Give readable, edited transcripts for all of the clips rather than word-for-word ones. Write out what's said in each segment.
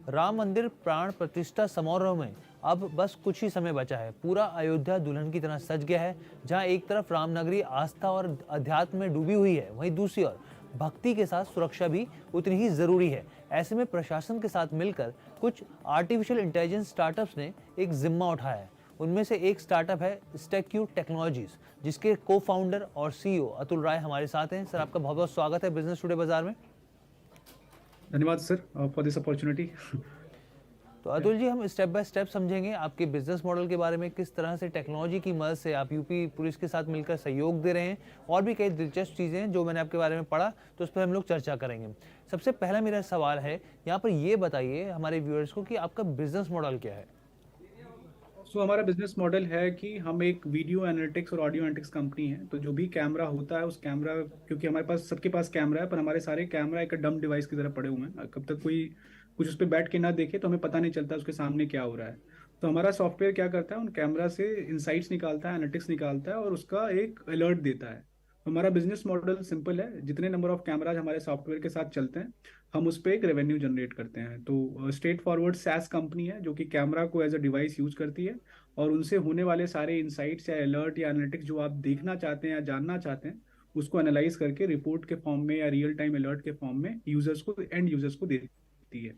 राम मंदिर प्राण प्रतिष्ठा समारोह में अब बस कुछ ही समय बचा है। पूरा अयोध्या दुल्हन की तरह सज गया है। जहां एक तरफ रामनगरी आस्था और अध्यात्म में डूबी हुई है, वहीं दूसरी ओर भक्ति के साथ सुरक्षा भी उतनी ही जरूरी है। ऐसे में प्रशासन के साथ मिलकर कुछ आर्टिफिशियल इंटेलिजेंस स्टार्टअप्स ने एक जिम्मा उठाया है। उनमें से एक स्टार्टअप है स्टेक्यू टेक्नोलॉजीज, जिसके को फाउंडर और सीईओ अतुल राय हमारे साथ हैं। सर, आपका बहुत बहुत स्वागत है बिजनेस टुडे बाजार में। धन्यवाद सर फॉर दिस अपॉर्चुनिटी। तो अतुल जी, हम स्टेप बाय स्टेप समझेंगे आपके बिजनेस मॉडल के बारे में, किस तरह से टेक्नोलॉजी की मदद से आप यूपी पुलिस के साथ मिलकर सहयोग दे रहे हैं, और भी कई दिलचस्प चीज़ें हैं जो मैंने आपके बारे में पढ़ा, तो उस पर हम लोग चर्चा करेंगे। सबसे पहला मेरा सवाल है, यहाँ पर ये बताइए हमारे व्यूअर्स को कि आपका बिजनेस मॉडल क्या है। हमारा बिजनेस मॉडल है कि हम एक वीडियो एनालिटिक्स और ऑडियो एनालिटिक्स कंपनी है। तो जो भी कैमरा होता है, उस कैमरा, क्योंकि हमारे पास सबके पास कैमरा है, पर हमारे सारे कैमरा एक डम डिवाइस की तरह पड़े हुए हैं। कब तक कोई कुछ उस पर बैठ के ना देखे तो हमें पता नहीं चलता उसके सामने क्या हो रहा है। तो हमारा सॉफ्टवेयर क्या करता है, उन कैमरा से इंसाइट्स निकालता है, एनालिटिक्स निकालता है और उसका एक अलर्ट देता है। हमारा बिजनेस मॉडल सिंपल है। जितने नंबर ऑफ कैमराज हमारे सॉफ्टवेयर के साथ चलते हैं, हम उस पर एक रेवेन्यू जनरेट करते हैं। तो स्ट्रेट फॉरवर्ड सैस कंपनी है जो कि कैमरा को एज अ डिवाइस यूज करती है, और उनसे होने वाले सारे इंसाइट्स या अलर्ट या एनालिटिक्स जो आप देखना चाहते हैं या जानना चाहते हैं, उसको एनालाइज करके रिपोर्ट के फॉर्म में या रियल टाइम अलर्ट के फॉर्म में यूजर्स को, एंड यूजर्स को देती है।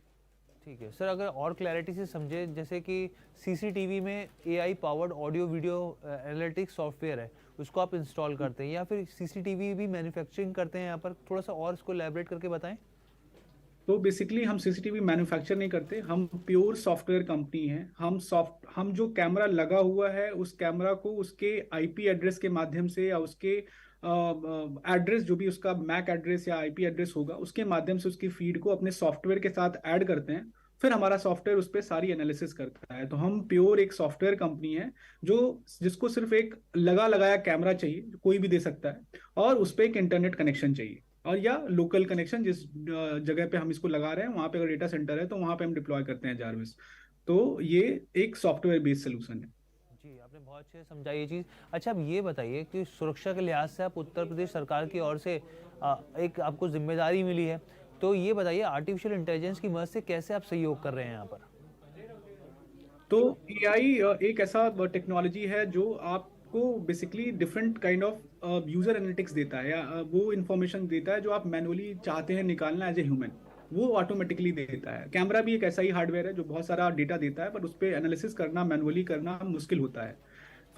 ठीक है सर, अगर और क्लैरिटी से समझे, जैसे कि सीसीटीवी में AI powered audio video analytics software है, उसको आप इंस्टॉल करते हैं, या फिर सीसीटीवी भी मैन्युफैक्चरिंग करते हैं, यहाँ पर थोड़ा सा और इसको एलैबोरेट करके बताएं। तो बेसिकली हम सीसीटीवी मैन्युफैक्चर नहीं करते, हम प्योर सॉफ्टवेयर कंपनी हैं। हम जो कैमरा लगा हुआ है, उस कैमरा को उसके आईपी एड्रेस के माध्यम से या उसके एड्रेस, जो भी उसका मैक एड्रेस या आईपी एड्रेस होगा, उसके माध्यम से उसकी फीड को अपने सॉफ्टवेयर के साथ ऐड करते हैं। फिर हमारा सॉफ्टवेयर उस पर सारी एनालिसिस करता है। तो हम प्योर एक सॉफ्टवेयर कंपनी है जो जिसको सिर्फ एक लगा लगाया कैमरा चाहिए, जो कोई भी दे सकता है, और उस पर एक इंटरनेट कनेक्शन चाहिए, और या लोकल कनेक्शन, जिस जगह पे हम इसको लगा रहे हैं वहां पे अगर डेटा सेंटर है तो वहां पे हम डिप्लॉय करते हैं जारविस। तो ये एक सॉफ्टवेयर बेस्ड सोल्यूशन है। जी, आपने बहुत अच्छे से समझा ये चीज़। अच्छा, अब ये बताइए कि सुरक्षा के लिहाज से आप उत्तर प्रदेश सरकार की ओर से एक आपको जिम्मेदारी मिली है, तो ये बताइए आर्टिफिशियल इंटेलिजेंस की मदद से कैसे आप सहयोग कर रहे हैं यहाँ पर। तो एआई एक ऐसा टेक्नोलॉजी है जो आपको basically different kind of user analytics देता है, या वो इंफॉर्मेशन देता है जो आप मैनुअली चाहते हैं निकालना एज ए ह्यूमन, वो ऑटोमेटिकली देता है। कैमरा भी एक ऐसा ही हार्डवेयर है जो बहुत सारा डेटा देता है, पर उस पर एनालिसिस करना, मैनुअली करना मुश्किल होता है।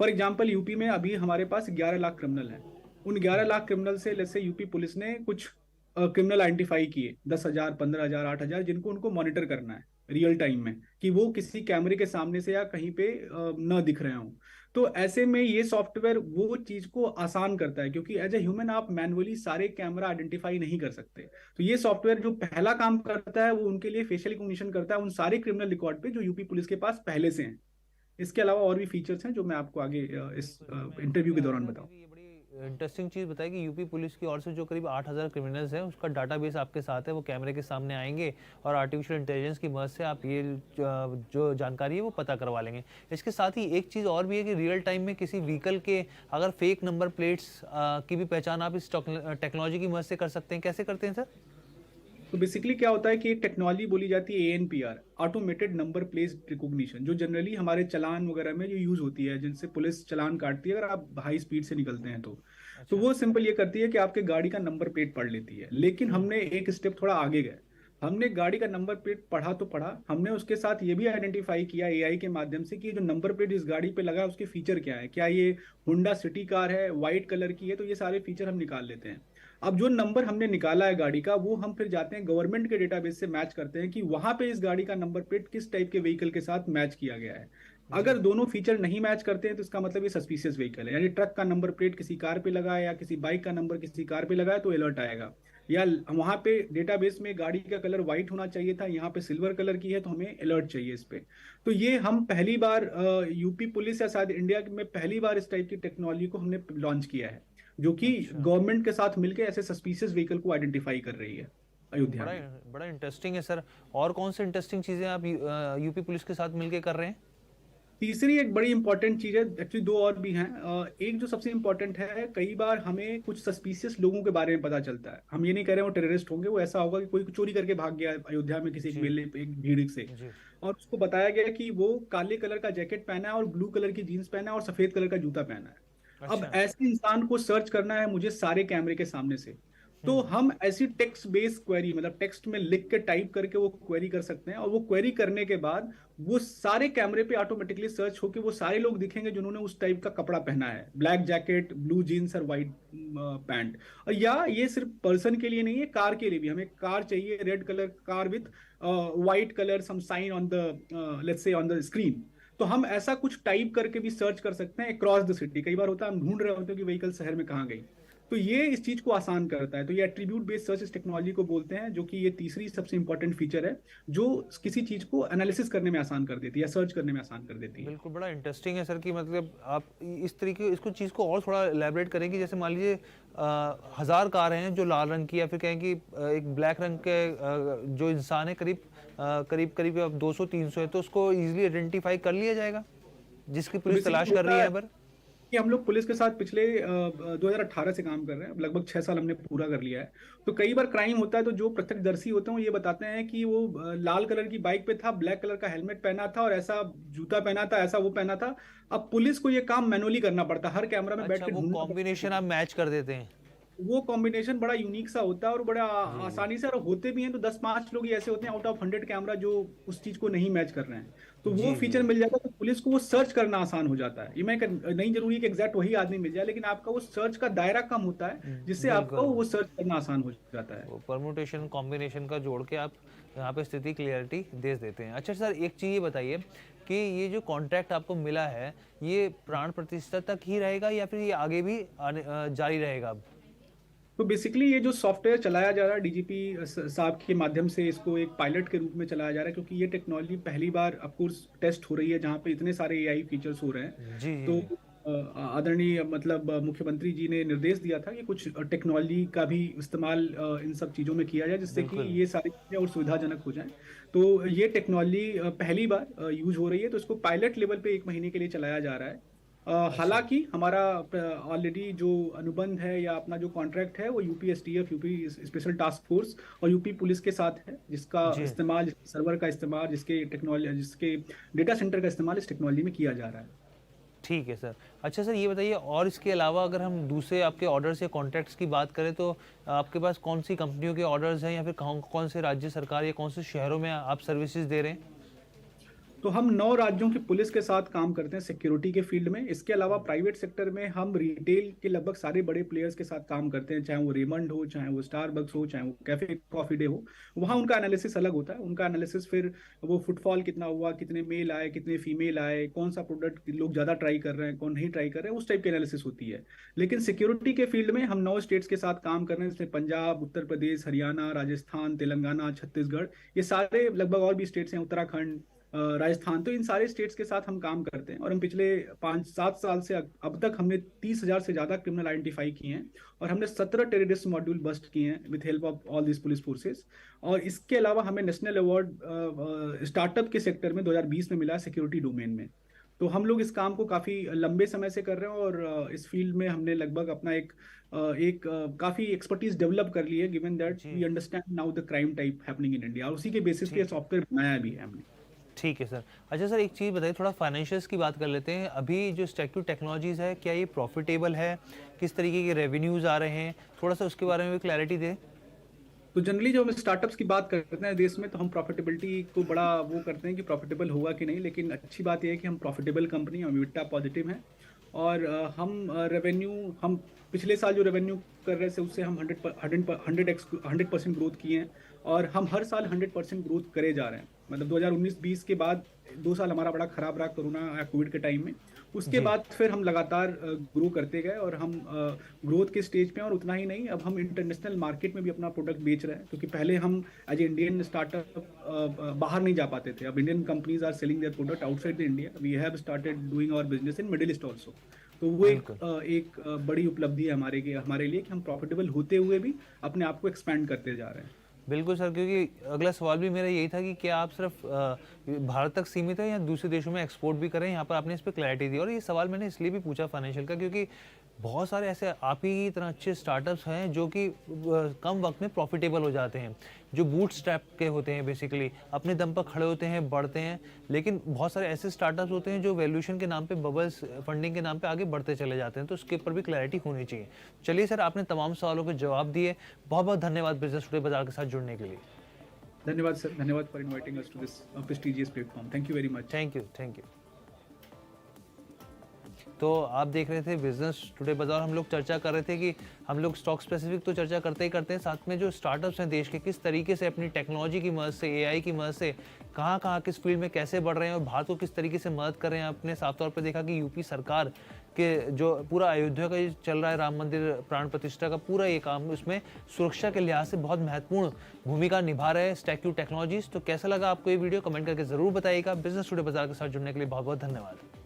फॉर एग्जाम्पल, यूपी में अभी हमारे पास 11 लाख क्रिमिनल हैं। उन 11 लाख क्रिमिनल से जैसे यूपी पुलिस ने कुछ क्रिमिनल आइडेंटिफाई किए, 10,000, 15,000, 8,000, जिनको उनको मॉनिटर करना है रियल टाइम में, कि वो किसी कैमरे के सामने से या कहीं पे न दिख रहे हों। तो ऐसे में ये सॉफ्टवेयर वो चीज को आसान करता है, क्योंकि एज ए ह्यूमन आप मैनुअली सारे कैमरा आइडेंटिफाई नहीं कर सकते। तो ये सॉफ्टवेयर जो पहला काम करता है, वो उनके लिए फेशियल रिकॉग्निशन करता है उन सारे क्रिमिनल रिकॉर्ड पे जो यूपी पुलिस के पास पहले से हैं। इसके अलावा और भी फीचर्स हैं जो मैं आपको आगे इस बिल्कुल, मैं इंटरव्यू मैं के दौरान आऊँगा, बताऊं। क्योंकि ये बड़ी इंटरेस्टिंग चीज़ बताई कि यूपी पुलिस की ओर से जो करीब 8,000 क्रिमिनल्स हैं, उसका डाटाबेस आपके साथ है, वो कैमरे के सामने आएंगे और आर्टिफिशियल इंटेलिजेंस की मदद से आप ये जो जानकारी है वो पता करवा लेंगे। इसके साथ ही एक चीज़ और भी है कि रियल टाइम में किसी व्हीकल के अगर फेक नंबर प्लेट्स की भी पहचान आप इस टेक्नोलॉजी की मदद से कर सकते हैं। कैसे करते हैं सर? तो बेसिकली क्या होता है कि एक टेक्नोलॉजी बोली जाती है ANPR, automated number plate recognition, जो जनरली हमारे चालान वगैरह में जो यूज होती है, जिनसे पुलिस चालान काटती है अगर आप हाई स्पीड से निकलते हैं तो अच्छा। वो सिंपल ये करती है कि आपके गाड़ी का नंबर प्लेट पढ़ लेती है। लेकिन हम्म। हमने एक स्टेप थोड़ा आगे गए। हमने गाड़ी का नंबर प्लेट पढ़ा तो पढ़ा, हमने उसके साथ ये भी आइडेंटिफाई किया एआई के माध्यम से कि जो नंबर प्लेट इस गाड़ी पे लगा है उसके फीचर क्या है, क्या ये होंडा सिटी कार है, व्हाइट कलर की है, तो ये सारे फीचर हम निकाल लेते हैं। अब जो नंबर हमने निकाला है गाड़ी का, वो हम फिर जाते हैं गवर्नमेंट के डेटाबेस से मैच करते हैं कि वहां पे इस गाड़ी का नंबर प्लेट किस टाइप के व्हीकल के साथ मैच किया गया है। जी। अगर दोनों फीचर नहीं मैच करते हैं तो इसका मतलब ये सस्पिशियस व्हीकल है, यानी ट्रक का नंबर प्लेट किसी कार पे लगा है या किसी बाइक का नंबर किसी कार पे लगा है तो अलर्ट आएगा। या वहां पे डेटाबेस में गाड़ी का कलर व्हाइट होना चाहिए था, यहाँ पे सिल्वर कलर की है तो हमें अलर्ट चाहिए इस पे। तो ये हम पहली बार यूपी पुलिस या शायद इंडिया में पहली बार इस टाइप की टेक्नोलॉजी को हमने लॉन्च किया है, जो कि अच्छा। गवर्नमेंट के साथ मिलकर ऐसे सस्पिशियस व्हीकल को आइडेंटिफाई कर रही है अयोध्या बड़ा में। बड़ा इंटरेस्टिंग है सर। और कौन से इंटरेस्टिंग चीज़ें आप यूपी पुलिस के साथ मिलके कर रहे हैं? तीसरी एक बड़ी इंपॉर्टेंट चीज है, एक्चुअली दो और भी हैं। एक जो सबसे इंपॉर्टेंट है, कई बार हमें कुछ सस्पिशियस लोगों के बारे में पता चलता है। हम ये नहीं कह रहे हैं वो टेररिस्ट होंगे, वो ऐसा होगा कि कोई चोरी करके भाग गया अयोध्या में किसी एक जी। मेले पे, एक भीड़ से, जी। और उसको बताया गया कि वो काले कलर का जैकेट पहना है और ब्लू कलर की जीन्स पहना है और सफेद कलर का जूता पहना है। अब अच्छा। ऐसे इंसान को सर्च करना है मुझे सारे कैमरे के सामने से। तो हम्म। हम ऐसी टेक्स्ट बेस्ड क्वेरी, मतलब टेक्स्ट में लिख के टाइप करके वो क्वेरी कर सकते हैं, और वो क्वेरी करने के बाद वो सारे कैमरे पे ऑटोमेटिकली सर्च होके वो सारे लोग दिखेंगे जिन्होंने उस टाइप का कपड़ा पहना है, ब्लैक जैकेट, ब्लू जीन्स और व्हाइट पैंट। और या ये सिर्फ पर्सन के लिए नहीं है, कार के लिए भी। हमें कार चाहिए, red colour car with white colour some sign on the, let's say on the screen. तो हम ऐसा कुछ टाइप करके भी सर्च कर सकते हैं अक्रॉस द सिटी। कई बार होता है हम ढूंढ रहे होते हैं कि व्हीकल शहर में कहाँ गई। तो ये इस चीज को आसान करता है। तो ये एट्रीब्यूट बेस्ड सर्च इस टेक्नोलॉजी को बोलते हैं, जो कि ये तीसरी सबसे इंपॉर्टेंट फीचर है जो किसी चीज को एनालिसिस करने में आसान कर देती है या सर्च करने में आसान कर देती है। बिल्कुल, बड़ा इंटरेस्टिंग है सर कि मतलब आप इस तरीके इसको चीज़ को और थोड़ा एलैबोरेट करें कि जैसे मान लीजिए 1000 कार हैं जो लाल रंग की, या फिर कहें कि एक ब्लैक रंग के जो इंसान है करीब करीब करीब अब 200-300 है, तो उसको इजीली आइडेंटिफाई कर लिया जाएगा जिसकी तो पुलिस तलाश बेसिकली कर रही होता है है यहाँ पर। कि हम लोग पुलिस के साथ पिछले 2018 से काम कर रहे हैं, लगभग 6 साल हमने पूरा कर लिया है। तो कई बार क्राइम होता है तो जो प्रत्यक्षदर्शी होते हैं वो ये बताते हैं कि वो लाल कलर की बाइक पे था, ब्लैक कलर का हेलमेट पहना था और ऐसा जूता पहना था, ऐसा वो पहना था। अब पुलिस को ये काम मैनुअली करना पड़ता है, हर कैमरा में बैठ अच्छा, के वो ढूंढना कॉम्बिनेशन पड़ता आप है। मैच कर देते हैं। वो कॉम्बिनेशन बड़ा यूनिक सा होता है और बड़ा जी जी। आसानी से, और होते भी हैं तो 10-5 लोग ही ऐसे होते हैं आउट ऑफ 100 कैमरा जो उस चीज को नहीं मैच कर रहे हैं। तो वो जी जी। फीचर मिल जाता है तो पुलिस को वो सर्च करना आसान हो जाता है। ये मैं नहीं जरूरी कि एग्जैक्ट वही आदमी मिल जाए, लेकिन आपका वो सर्च का दायरा कम होता है, जिससे आपका बिल्कुल, वो सर्च करना आसान हो जाता है। वो परमुटेशन कॉम्बिनेशन का जोड़ के आप यहाँ पे स्थिति क्लियरिटी दे देते हैं। अच्छा सर, एक चीज़ ये बताइए कि ये जो कॉन्ट्रैक्ट आपको मिला है, ये प्राण प्रतिष्ठा तक ही रहेगा या फिर ये आगे भी जारी रहेगा अब? तो बेसिकली ये जो सॉफ्टवेयर चलाया जा रहा है डीजीपी साहब के माध्यम से, इसको एक पायलट के रूप में चलाया जा रहा है, क्योंकि ये टेक्नोलॉजी पहली बार ऑफ कोर्स टेस्ट हो रही है जहाँ पे इतने सारे एआई फीचर्स हो रहे हैं। जी जी तो जी। आदरणीय मतलब मुख्यमंत्री जी ने निर्देश दिया था कि कुछ टेक्नोलॉजी का भी इस्तेमाल इन सब चीज़ों में किया जाए, जिससे कि बिल्कुल। ये सारी चीज़ें और सुविधाजनक हो जाएं। तो ये टेक्नोलॉजी पहली बार यूज हो रही है, तो इसको पायलट लेवल पे 1 महीने के लिए चलाया जा रहा है। अच्छा। हालांकि हमारा ऑलरेडी जो अनुबंध है या अपना जो कॉन्ट्रैक्ट है वो UP STF, UP special task force और यूपी पुलिस के साथ है, जिसका जी। इस्तेमाल, जिसके सर्वर का इस्तेमाल, जिसके टेक्नोलॉजी, जिसके डेटा सेंटर का इस्तेमाल इस टेक्नोलॉजी में किया जा रहा है। ठीक है सर। अच्छा सर, ये बताइए और इसके अलावा अगर हम दूसरे आपके ऑर्डर्स या कॉन्ट्रैक्ट्स की बात करें तो आपके पास कौन सी कंपनियों के ऑर्डर्स हैं, या फिर कौन कौन से राज्य सरकार या कौन से शहरों में आप सर्विसेज दे रहे हैं? तो हम 9 राज्यों की पुलिस के साथ काम करते हैं सिक्योरिटी के फील्ड में। इसके अलावा प्राइवेट सेक्टर में हम रिटेल के लगभग सारे बड़े प्लेयर्स के साथ काम करते हैं, चाहे वो रेमंड हो, चाहे वो स्टारबक्स हो, चाहे वो कैफे कॉफी डे हो। वहाँ उनका एनालिसिस अलग होता है। उनका एनालिसिस फिर वो फुटफॉल कितना हुआ, कितने मेल आए, कितने फीमेल आए, कौन सा प्रोडक्ट लोग ज़्यादा ट्राई कर रहे हैं, कौन नहीं ट्राई कर रहे हैं, उस टाइप की एनालिसिस होती है। लेकिन सिक्योरिटी के फील्ड में हम 9 स्टेट्स के साथ काम कर रहे हैं, जिसमें पंजाब, उत्तर प्रदेश, हरियाणा, राजस्थान, तेलंगाना, छत्तीसगढ़, ये सारे लगभग और भी स्टेट्स हैं, उत्तराखंड, राजस्थान। तो इन सारे स्टेट्स के साथ हम काम करते हैं, और हम पिछले 5-7 साल से अब तक हमने 30,000 से ज्यादा क्रिमिनल आइडेंटिफाई किए हैं, और हमने 17 टेररिस्ट मॉड्यूल बस्ट किए हैं with help of all this police forces. और इसके अलावा हमें नेशनल अवार्ड स्टार्टअप के सेक्टर में 2020 में मिला, सिक्योरिटी डोमेन में। तो हम लोग इस काम को काफी लंबे समय से कर रहे हैं, और इस फील्ड में हमने लगभग अपना काफी एक्सपर्टीज डेवलप कर ली है, गिवन दैट जी। We understand now the crime type happening in India, और उसी के बेसिस पे ठीक। सॉफ्टवेयर बनाया भी है हमने। ठीक है सर। अच्छा सर, एक चीज़ बताइए, थोड़ा फाइनेंशियल्स की बात कर लेते हैं। अभी जो स्टैक्यू टेक्नोलॉजीज़ है, क्या ये प्रॉफिटेबल है? किस तरीके के रेवेन्यूज़ आ रहे हैं? थोड़ा सा उसके बारे में भी क्लैरिटी दें। तो जनरली जो हम स्टार्टअप्स की बात करते हैं देश में, तो हम प्रॉफिटेबिलिटी को बड़ा वो करते हैं कि प्रॉफिटेबल होगा कि नहीं, लेकिन अच्छी बात यह है कि हम प्रॉफिटेबल कंपनी, हम EBITDA पॉजिटिव हैं। और हम रेवेन्यू, हम पिछले साल जो रेवेन्यू कर रहे थे उससे हम 100% ग्रोथ किए हैं, और हम हर साल 100% ग्रोथ करे जा रहे हैं। मतलब 2019-20 के बाद 2 साल हमारा बड़ा खराब रहा कोरोना या कोविड के टाइम में। उसके जी। बाद फिर हम लगातार ग्रो करते गए, और हम ग्रोथ के स्टेज पे हैं। और उतना ही नहीं, अब हम इंटरनेशनल मार्केट में भी अपना प्रोडक्ट बेच रहे हैं, क्योंकि पहले हम एज ए इंडियन स्टार्टअप बाहर नहीं जा पाते थे। अब Indian companies are selling their product outside the India. We have started doing our business in Middle East also. तो वो बिल्कुल। एक बड़ी उपलब्धि है हमारे लिए कि हम प्रॉफिटेबल होते हुए भी अपने आप को एक्सपैंड करते जा रहे हैं। बिल्कुल सर, क्योंकि अगला सवाल भी मेरा यही था कि क्या आप सिर्फ भारत तक सीमित है या दूसरे देशों में एक्सपोर्ट भी करें? यहाँ पर आपने इस पे क्लैरिटी दी, और ये सवाल मैंने इसलिए भी पूछा फाइनेंशियल का, क्योंकि बहुत सारे ऐसे आप ही की तरह अच्छे स्टार्टअप्स हैं जो कि कम वक्त में प्रॉफिटेबल हो जाते हैं, जो बूटस्ट्रैप के होते हैं, बेसिकली अपने दम पर खड़े होते हैं, बढ़ते हैं। लेकिन बहुत सारे ऐसे स्टार्टअप्स होते हैं जो वैल्यूएशन के नाम पे, बबल्स फंडिंग के नाम पे आगे बढ़ते चले जाते हैं, तो उसके ऊपर भी क्लैरिटी होनी चाहिए। चलिए सर, आपने तमाम सवालों के जवाब दिए, बहुत बहुत धन्यवाद बिजनेस टुडे बाजार के साथ जुड़ने के लिए। धन्यवाद सर, धन्यवाद for inviting us to this prestigious platform. Thank you very much. Thank you, thank you. तो आप देख रहे थे बिजनेस टुडे बाजार, हम लोग चर्चा कर रहे थे कि हम लोग स्टॉक स्पेसिफिक तो चर्चा करते ही करते हैं, साथ में जो स्टार्टअप्स हैं देश के, किस तरीके से अपनी टेक्नोलॉजी की मदद से, एआई की मदद से कहाँ कहाँ किस फील्ड में कैसे बढ़ रहे हैं और भारत को किस तरीके से मदद कर रहे हैं। आपने साफ तौर पर देखा कि यूपी सरकार के जो पूरा अयोध्या का चल रहा है राम मंदिर प्राण प्रतिष्ठा का पूरा ये काम, उसमें सुरक्षा के लिहाज से बहुत महत्वपूर्ण भूमिका निभा रहे हैं स्टैक्यू टेक्नोलॉजीज। तो कैसा लगा आपको ये वीडियो, कमेंट करके जरूर बताइएगा। बिजनेस टुडे बाजार के साथ जुड़ने के लिए बहुत बहुत धन्यवाद।